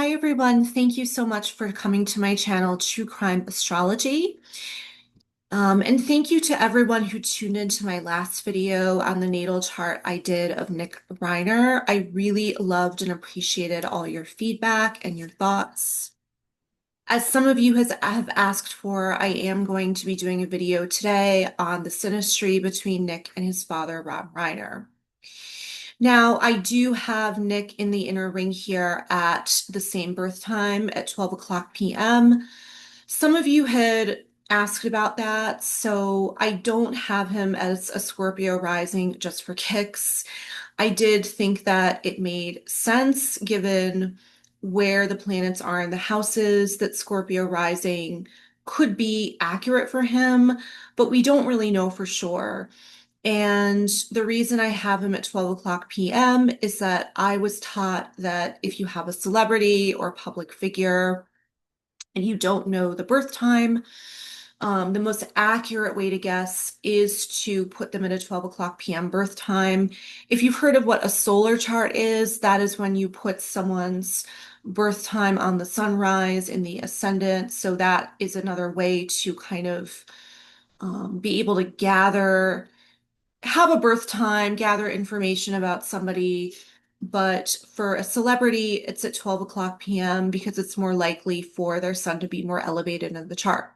Hi everyone, thank you so much for coming to my channel, True Crime Astrology. And thank you to everyone who tuned into my last video on the natal chart I did of Nick Reiner. I really loved and appreciated all your feedback and your thoughts. As some of you have asked for, I am going to be doing a video today on the synastry between Nick and his father, Rob Reiner. Now, I do have Nick in the inner ring here at the same birth time at 12 o'clock p.m. Some of you had asked about that, so I don't have him as a Scorpio rising just for kicks. I did think that it made sense given where the planets are in the houses that Scorpio rising could be accurate for him, but we don't really know for sure. And the reason I have him at 12 o'clock p.m. is that I was taught that if you have a celebrity or public figure and you don't know the birth time, the most accurate way to guess is to put them at a 12 o'clock p.m. birth time. If you've heard of what a solar chart is, that is when you put someone's birth time on the sunrise in the ascendant. So that is another way to kind of be able to have a birth time, gather information about somebody. But for a celebrity, it's at 12 o'clock p.m. because it's more likely for their sun to be more elevated in the chart.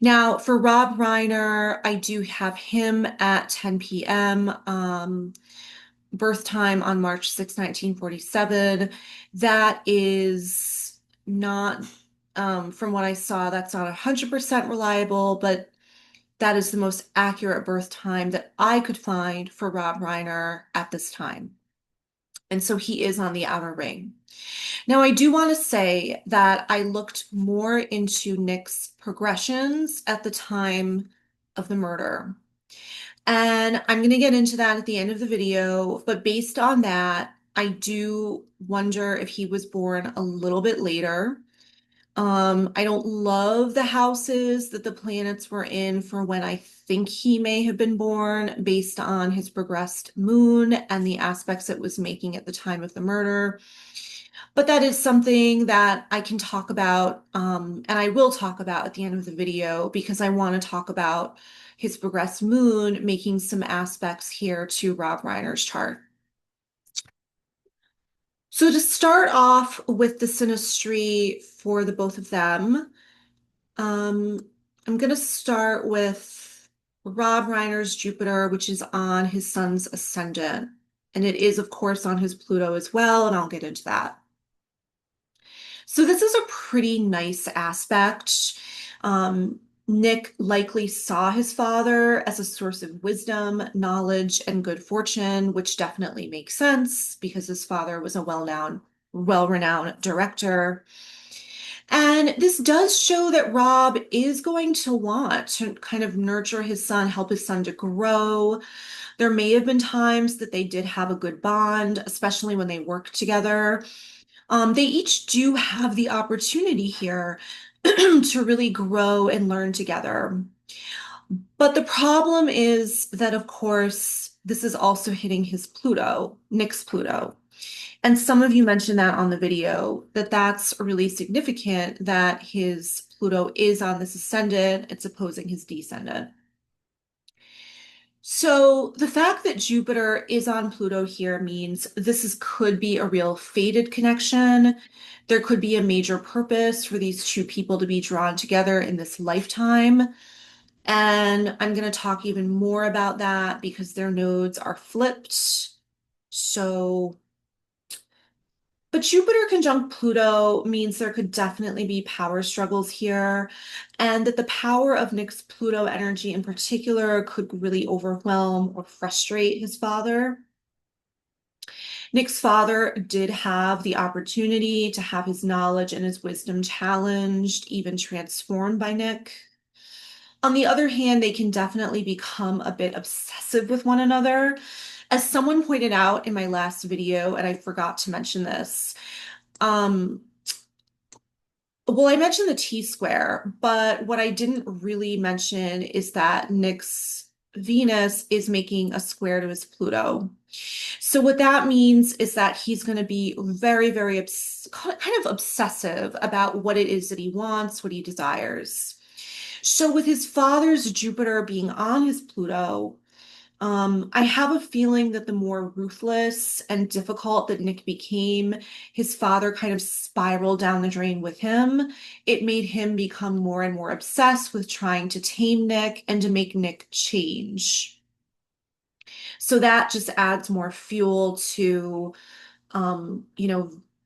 Now, for Rob Reiner, I do have him at 10 p.m. Birth time on March 6, 1947. That is not, from what I saw, that's not 100% reliable, but that is the most accurate birth time that I could find for Rob Reiner at this time. And so he is on the outer ring. Now, I do want to say that I looked more into Nick's progressions at the time of the murder. And I'm going to get into that at the end of the video. But based on that, I do wonder if he was born a little bit later. I don't love the houses that the planets were in for when I think he may have been born based on his progressed moon and the aspects it was making at the time of the murder. But that is something that I can talk about, and I will talk about at the end of the video because I want to talk about his progressed moon making some aspects here to Rob Reiner's chart. So to start off with the synastry for the both of them, um, I'm going to start with Rob Reiner's Jupiter, which is on his sun's ascendant. And it is, of course, on his Pluto as well, and I'll get into that. So this is a pretty nice aspect. Nick likely saw his father as a source of wisdom, knowledge, and good fortune, which definitely makes sense because his father was a well-renowned director. And this does show that Rob is going to want to kind of nurture his son, help his son to grow. There may have been times that they did have a good bond, especially when they worked together. They each do have the opportunity here to really grow and learn together. But the problem is that, of course, this is also hitting his Pluto, Nick's Pluto. And some of you mentioned that on the video, that that's really significant that his Pluto is on this ascendant, it's opposing his descendant. So the fact that Jupiter is on Pluto here means could be a real fated connection. There could be a major purpose for these two people to be drawn together in this lifetime. And I'm going to talk even more about that because their nodes are flipped. But Jupiter conjunct Pluto means there could definitely be power struggles here, and that the power of Nick's Pluto energy in particular could really overwhelm or frustrate his father. Nick's father did have the opportunity to have his knowledge and his wisdom challenged, even transformed by Nick. On the other hand, they can definitely become a bit obsessive with one another. As someone pointed out in my last video, and I forgot to mention this, well, I mentioned the T-square, but what I didn't really mention is that Nick's Venus is making a square to his Pluto. So what that means is that he's going to be very, very kind of obsessive about what it is that he wants, what he desires. So with his father's Jupiter being on his Pluto, I have a feeling that the more ruthless and difficult that Nick became, his father kind of spiraled down the drain with him. It made him become more and more obsessed with trying to tame Nick and to make Nick change. So that just adds more fuel to,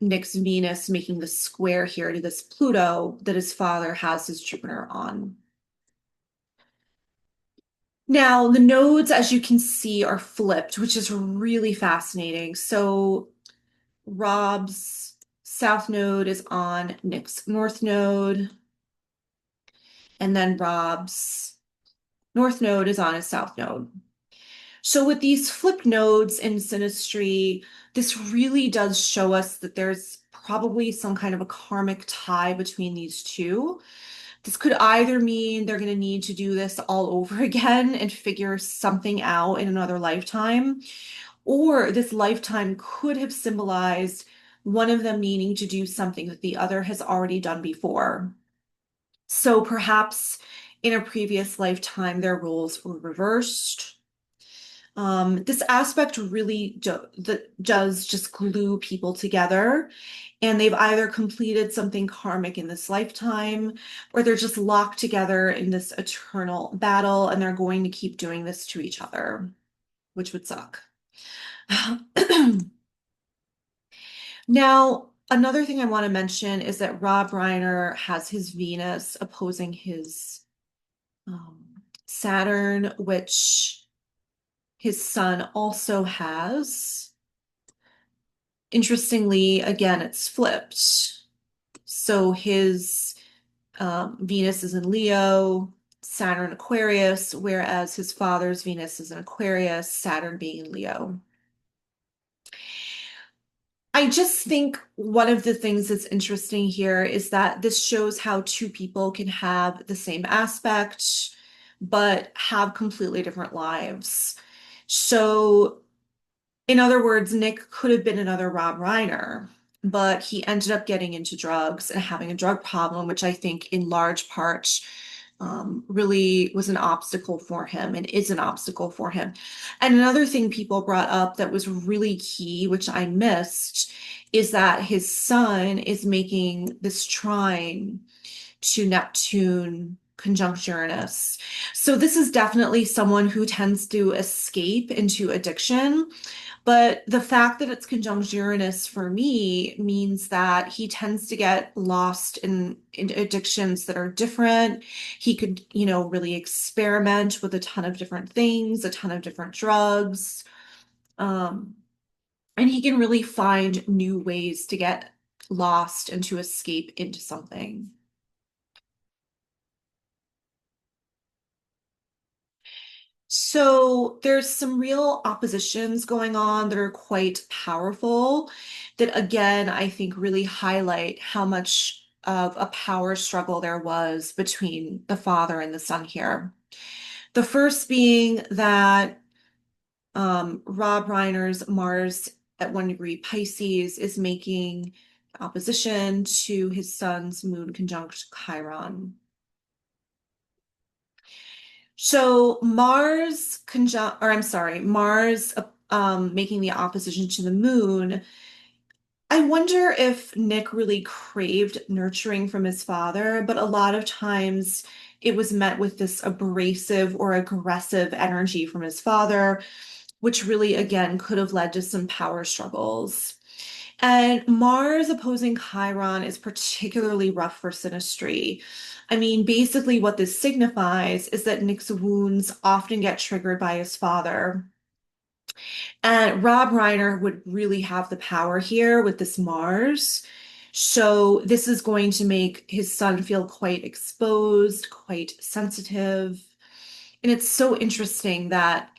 Nick's Venus making the square here to this Pluto that his father has his Jupiter on. Now, the nodes, as you can see, are flipped, which is really fascinating. So Rob's south node is on Nick's north node, and then Rob's north node is on his south node. So with these flip nodes in Synastry, this really does show us that there's probably some kind of a karmic tie between these two. This could either mean they're going to need to do this all over again and figure something out in another lifetime, or this lifetime could have symbolized one of them needing to do something that the other has already done before. So perhaps in a previous lifetime, their roles were reversed. This aspect really does just glue people together, and they've either completed something karmic in this lifetime, or they're just locked together in this eternal battle, and they're going to keep doing this to each other, which would suck. Now, another thing I want to mention is that Rob Reiner has his Venus opposing his Saturn, which his sun also has. Interestingly, again, it's flipped. So his Venus is in Leo, Saturn Aquarius, whereas his father's Venus is in Aquarius, Saturn being in Leo. I just think one of the things that's interesting here is that this shows how two people can have the same aspect, but have completely different lives. So in other words, Nick could have been another Rob Reiner, but he ended up getting into drugs and having a drug problem, which I think in large part really was an obstacle for him and is an obstacle for him. And another thing people brought up that was really key, which I missed, is that his son is making this trine to Neptune conjunct Uranus. So this is definitely someone who tends to escape into addiction. But the fact that it's conjunct Uranus for me means that he tends to get lost in addictions that are different. He could, really experiment with a ton of different things, a ton of different drugs. Um, and he can really find new ways to get lost and to escape into something. So there's some real oppositions going on that are quite powerful that again, I think really highlight how much of a power struggle there was between the father and the son here. The first being that Rob Reiner's Mars at 1 degree Pisces is making opposition to his son's moon conjunct Chiron. So Mars conjunct, or I'm sorry, Mars making the opposition to the moon. I wonder if Nick really craved nurturing from his father, but a lot of times it was met with this abrasive or aggressive energy from his father, which really, again, could have led to some power struggles. And Mars opposing Chiron is particularly rough for Synastry. I mean, basically, what this signifies is that Nick's wounds often get triggered by his father. And Rob Reiner would really have the power here with this Mars. So, this is going to make his son feel quite exposed, quite sensitive. And it's so interesting that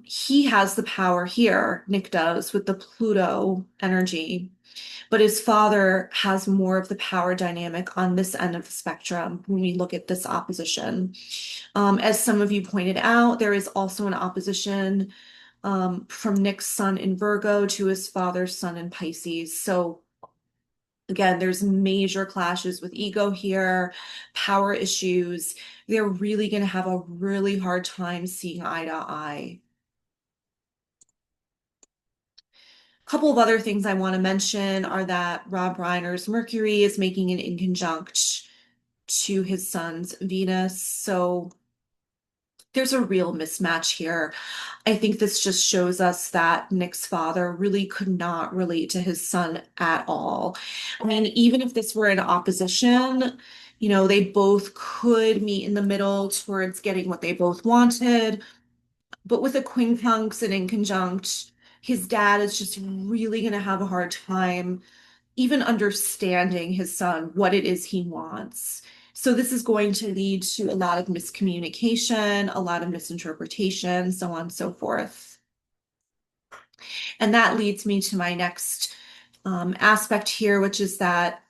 he has the power here, Nick does, with the Pluto energy, but his father has more of the power dynamic on this end of the spectrum when we look at this opposition. As some of you pointed out, there is also an opposition from Nick's sun in Virgo to his father's sun in Pisces. So again, there's major clashes with ego here, power issues. They're really going to have a really hard time seeing eye to eye. A couple of other things I want to mention are that Rob Reiner's Mercury is making an inconjunct to his son's Venus. So there's a real mismatch here. I think this just shows us that Nick's father really could not relate to his son at all. I mean, even if this were in opposition, they both could meet in the middle towards getting what they both wanted. But with a quincunx and inconjunct, his dad is just really going to have a hard time even understanding his son, what it is he wants. So this is going to lead to a lot of miscommunication, a lot of misinterpretation, so on and so forth. And that leads me to my next aspect here, which is that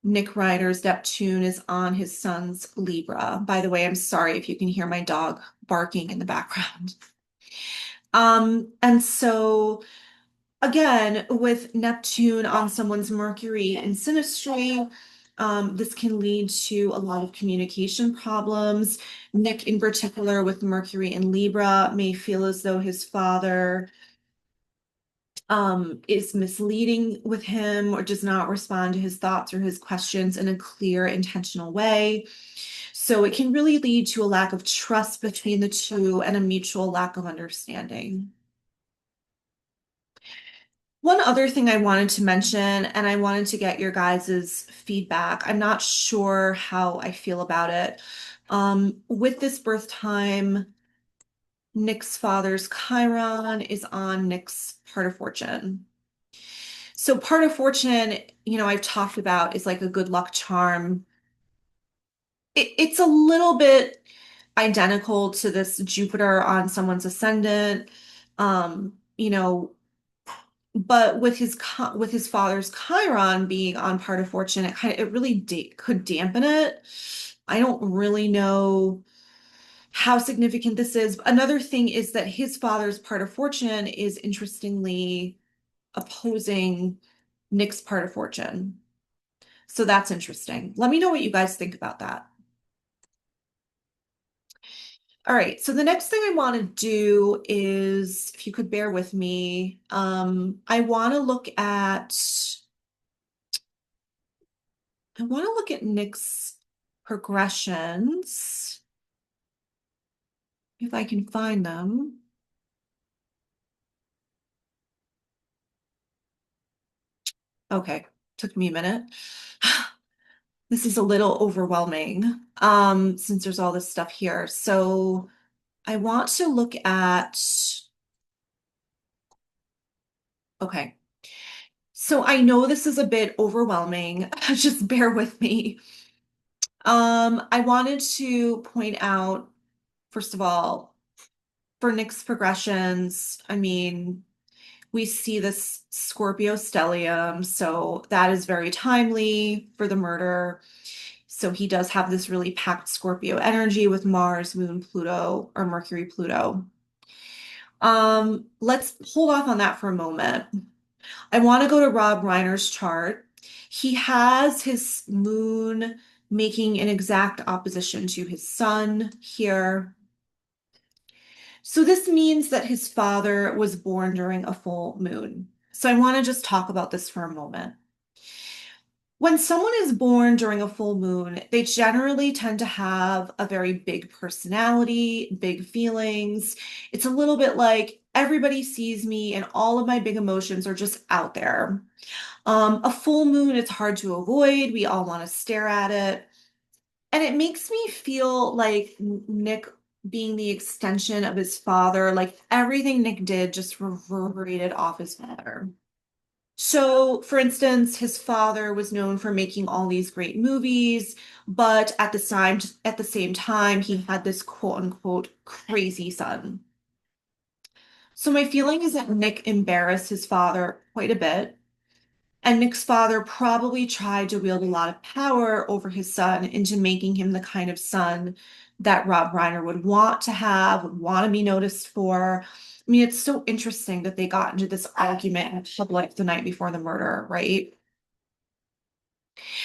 Nick Reiner's Neptune is on his son's Libra. By the way, I'm sorry if you can hear my dog barking in the background. And so again, with Neptune on someone's Mercury in Synastry, this can lead to a lot of communication problems. Nick, in particular, with Mercury in Libra, may feel as though his father is misleading with him or does not respond to his thoughts or his questions in a clear, intentional way. So it can really lead to a lack of trust between the two and a mutual lack of understanding. One other thing I wanted to mention, and I wanted to get your guys' feedback. I'm not sure how I feel about it. With this birth time, Nick's father's Chiron is on Nick's part of fortune. So part of fortune, I've talked about is like a good luck charm. It's a little bit identical to this Jupiter on someone's ascendant. Um, you know, but with his father's Chiron being on part of fortune, it really could dampen it. I don't really know how significant this is. Another thing is that his father's part of fortune is interestingly opposing Nick's part of fortune. So that's interesting. Let me know what you guys think about that. All right, so the next thing I want to do is, if you could bear with me, I want to look at Nick's progressions, if I can find them. Okay, took me a minute. This is a little overwhelming, since there's all this stuff here. So I want to look at, okay. So I know this is a bit overwhelming. Just bear with me. I wanted to point out, first of all, for Nick's progressions, I mean, we see this Scorpio stellium, so that is very timely for the murder. So he does have this really packed Scorpio energy with Mars, Moon, Pluto, or Mercury, Pluto. Let's hold off on that for a moment. I want to go to Rob Reiner's chart. He has his moon making an exact opposition to his sun here. So this means that his father was born during a full moon. So I want to just talk about this for a moment. When someone is born during a full moon, they generally tend to have a very big personality, big feelings. It's a little bit like everybody sees me and all of my big emotions are just out there. A full moon, it's hard to avoid. We all want to stare at it. And it makes me feel like Nick being the extension of his father, like everything Nick did just reverberated off his father. So, for instance, his father was known for making all these great movies, but at the same time, he had this quote unquote crazy son. So my feeling is that Nick embarrassed his father quite a bit. And Nick's father probably tried to wield a lot of power over his son into making him the kind of son that Rob Reiner would want to have, would want to be noticed for. I mean, it's so interesting that they got into this argument in public the night before the murder, right?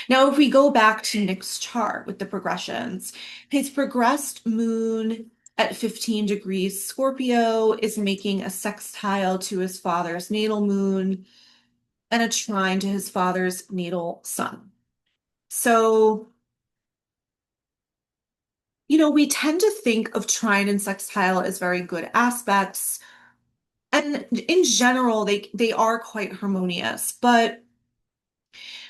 Now, if we go back to Nick's chart with the progressions, his progressed moon at 15 degrees Scorpio is making a sextile to his father's natal moon and a trine to his father's natal sun. So, we tend to think of trine and sextile as very good aspects. And in general, they are quite harmonious, but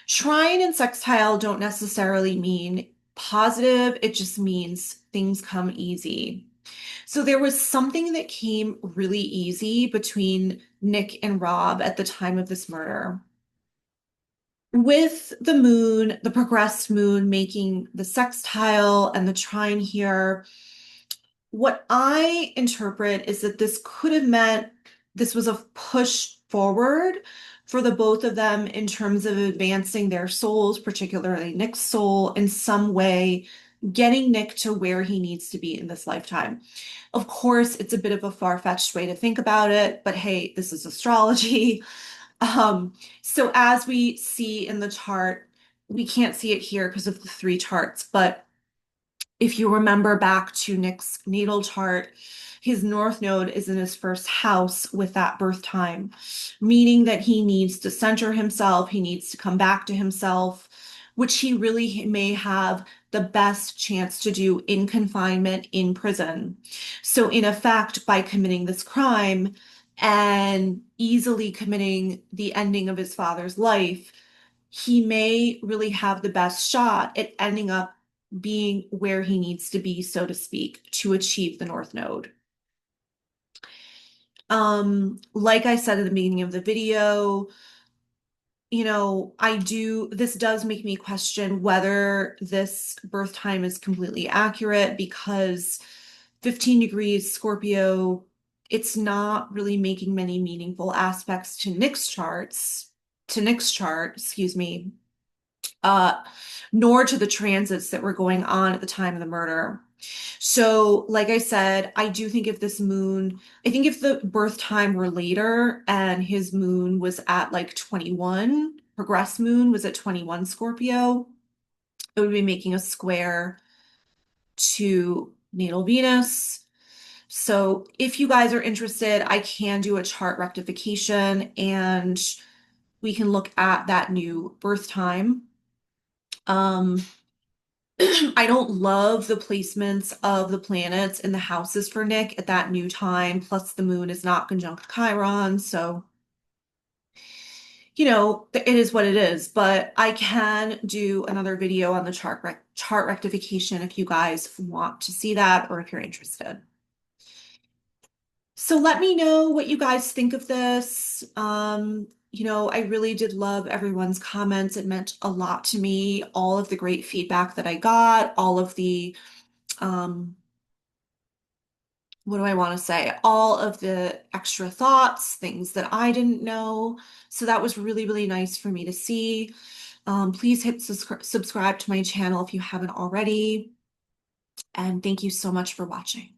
trine and sextile don't necessarily mean positive. It just means things come easy. So there was something that came really easy between Nick and Rob at the time of this murder. With the moon, the progressed moon making the sextile and the trine here, what I interpret is that this could have meant this was a push forward for the both of them in terms of advancing their souls, particularly Nick's soul, in some way, getting Nick to where he needs to be in this lifetime. Of course, it's a bit of a far-fetched way to think about it, but hey, this is astrology. So as we see in the chart, we can't see it here because of the three charts, but if you remember back to Nick's natal chart, his north node is in his first house with that birth time, meaning that he needs to center himself, he needs to come back to himself, which he really may have the best chance to do in confinement in prison. So, in effect, by committing this crime and easily committing the ending of his father's life, he may really have the best shot at ending up being where he needs to be, so to speak, to achieve the North Node. Like I said at the beginning of the video, this does make me question whether this birth time is completely accurate because 15 degrees Scorpio, it's not really making many meaningful aspects to Nick's chart, excuse me, uh, nor to the transits that were going on at the time of the murder. So, like I said, I do think if the birth time were later and his moon was at like 21, progressed moon was at 21 Scorpio, it would be making a square to natal Venus. So, if you guys are interested, I can do a chart rectification and we can look at that new birth time. I don't love the placements of the planets in the houses for Nick at that new time. Plus, the moon is not conjunct Chiron. So, it is what it is. But I can do another video on the chart rectification if you guys want to see that or if you're interested. So let me know what you guys think of this. I really did love everyone's comments. It meant a lot to me. All of the great feedback that I got, all of the, what do I want to say? All of the extra thoughts, things that I didn't know. So that was really, really nice for me to see. Please hit subscribe to my channel if you haven't already. And thank you so much for watching.